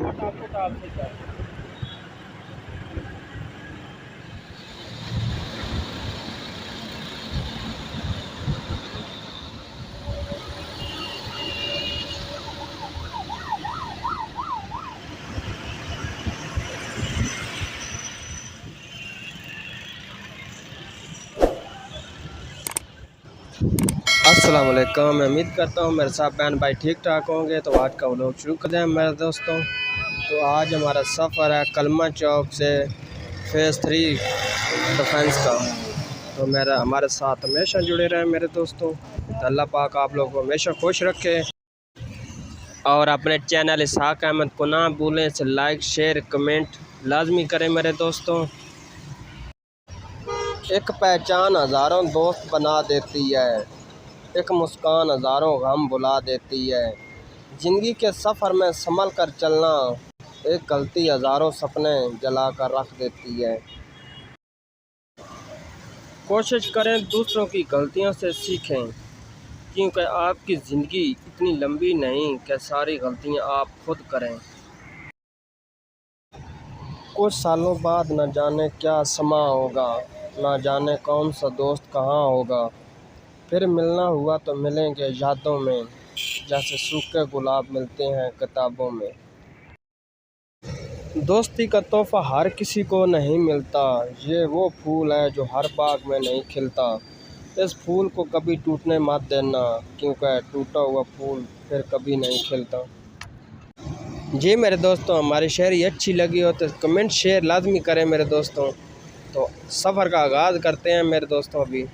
फटाफट आपसे चाहिए। अस्सलाम वालेकुम। मैं उम्मीद करता हूँ मेरे साथ बहन भाई ठीक ठाक होंगे। तो आज का व्लॉग शुरू कर दें मेरे दोस्तों। तो आज हमारा सफ़र है कलमह चौक से फेज़ 3 डिफेंस का। तो हमारे साथ हमेशा जुड़े रहें मेरे दोस्तों। तो अल्लाह पाक आप लोगों को हमेशा खुश रखे। और अपने चैनल इसहाक अहमद को ना भूलें, इसे लाइक शेयर कमेंट लाजमी करें मेरे दोस्तों। एक पहचान हज़ारों दोस्त बना देती है, एक मुस्कान हज़ारों गम भुला देती है। ज़िंदगी के सफ़र में संभल कर चलना, एक गलती हज़ारों सपने जला कर रख देती है। कोशिश करें दूसरों की गलतियों से सीखें, क्योंकि आपकी ज़िंदगी इतनी लंबी नहीं कि सारी गलतियां आप खुद करें। कुछ सालों बाद न जाने क्या समा होगा, न जाने कौन सा दोस्त कहाँ होगा। फिर मिलना हुआ तो मिलेंगे यादों में, जैसे सूखे गुलाब मिलते हैं किताबों में। दोस्ती का तोहफ़ा हर किसी को नहीं मिलता, ये वो फूल है जो हर बाग में नहीं खिलता। इस फूल को कभी टूटने मत देना, क्योंकि टूटा हुआ फूल फिर कभी नहीं खिलता। जी मेरे दोस्तों, हमारी शायरी अच्छी लगी हो तो कमेंट शेयर लाजमी करें मेरे दोस्तों। तो सफ़र का आगाज़ करते हैं मेरे दोस्तों। अभी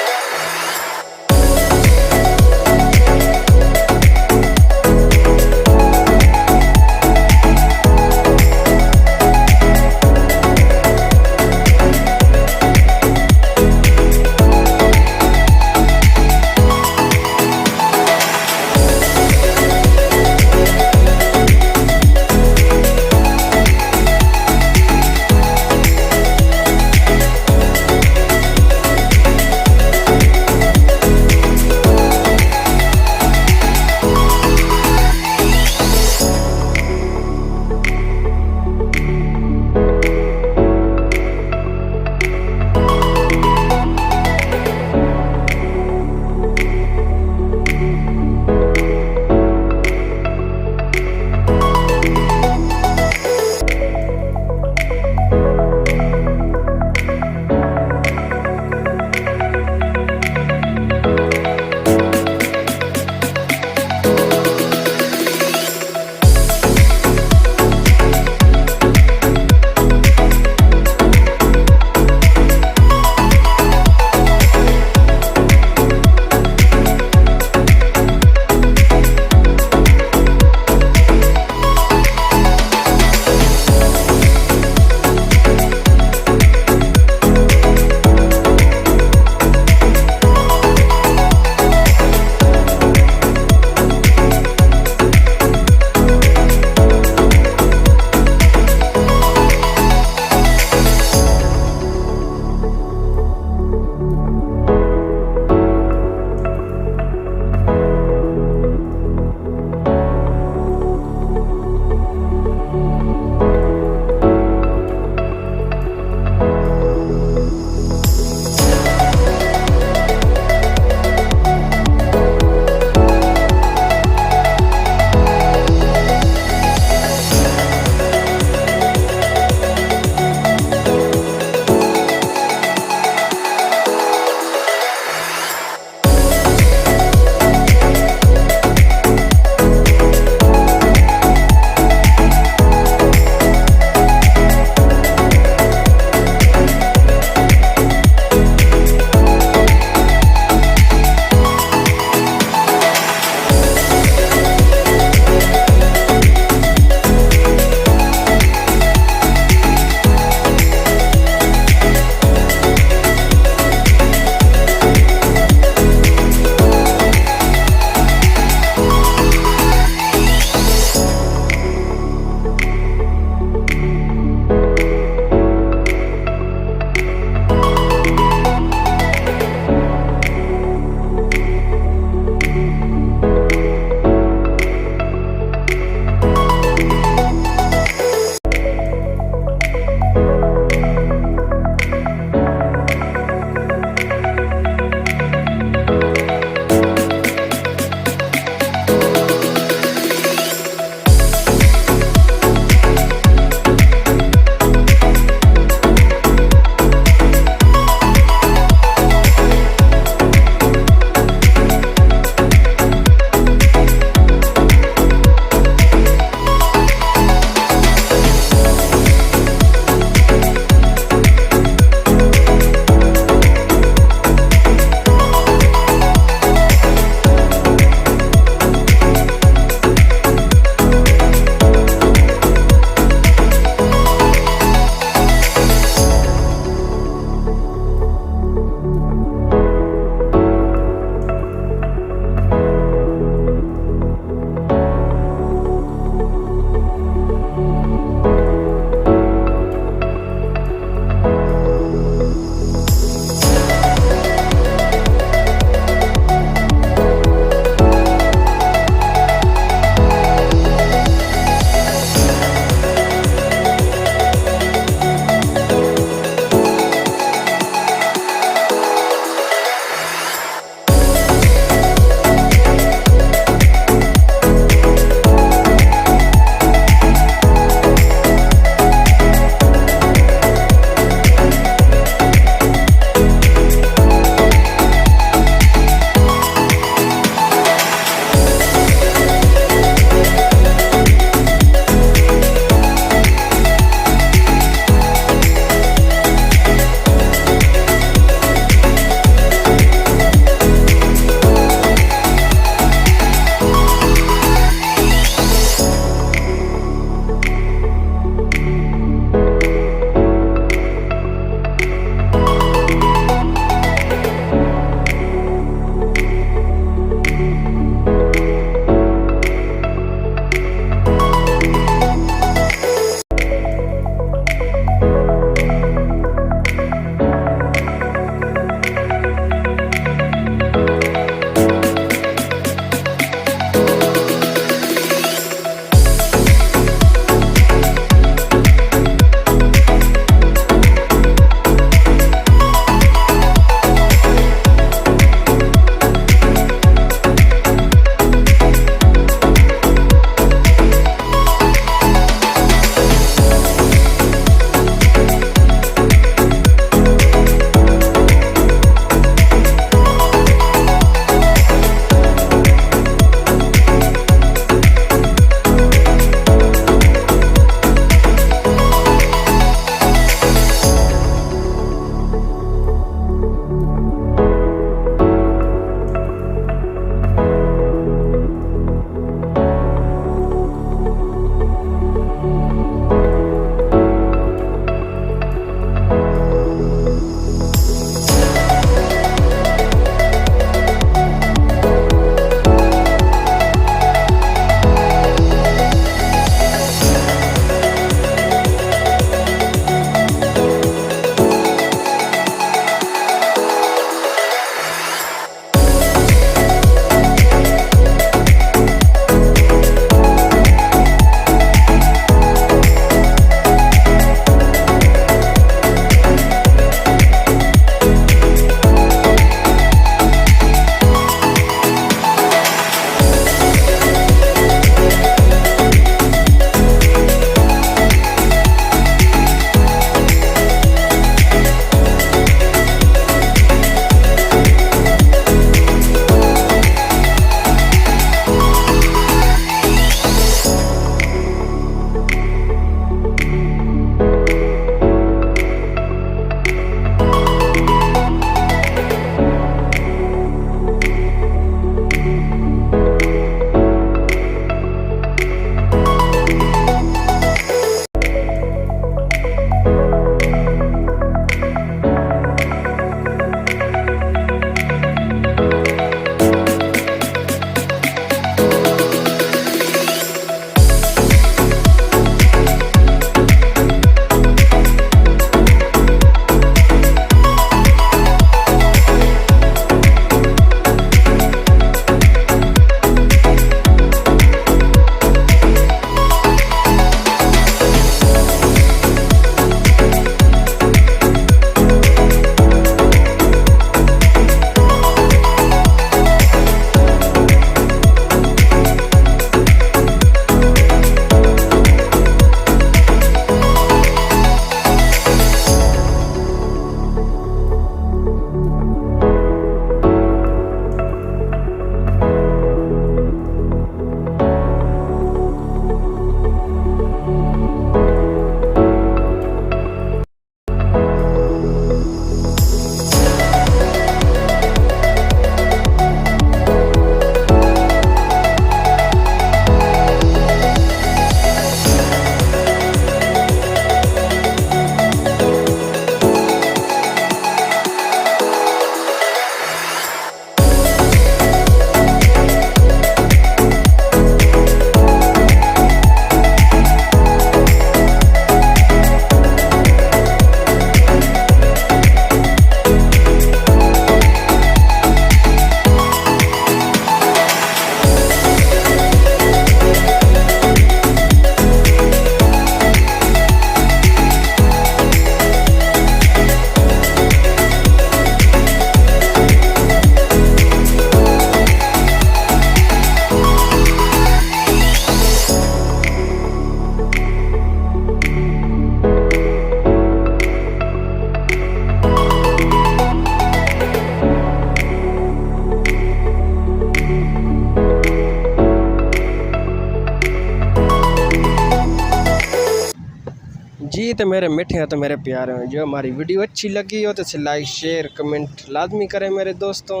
जी तो मेरे मिठे हैं तो मेरे प्यारे हैं, जो हमारी वीडियो अच्छी लगी हो तो इसे लाइक शेयर कमेंट लाजमी करें मेरे दोस्तों।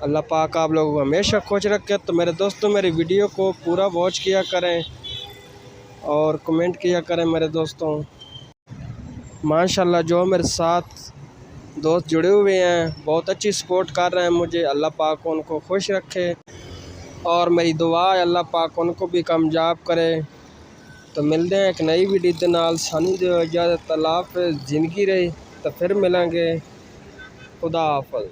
अल्लाह पाक आप लोगों को हमेशा खुश रखे। तो मेरे दोस्तों मेरी वीडियो को पूरा वॉच किया करें और कमेंट किया करें मेरे दोस्तों। माशाल्लाह जो मेरे साथ दोस्त जुड़े हुए हैं बहुत अच्छी सपोर्ट कर रहे हैं मुझे। अल्लाह पाक उनको खुश रखे और मेरी दुआ है अल्लाह पाक उनको भी कामयाब करे। तो मिलते हैं एक नई वीडियो के नाल। सानू दो इजाज़त, अल्लाह हाफ़िज़। ज़िंदगी रही तो फिर मिलेंगे। खुदा हाफ़िज़।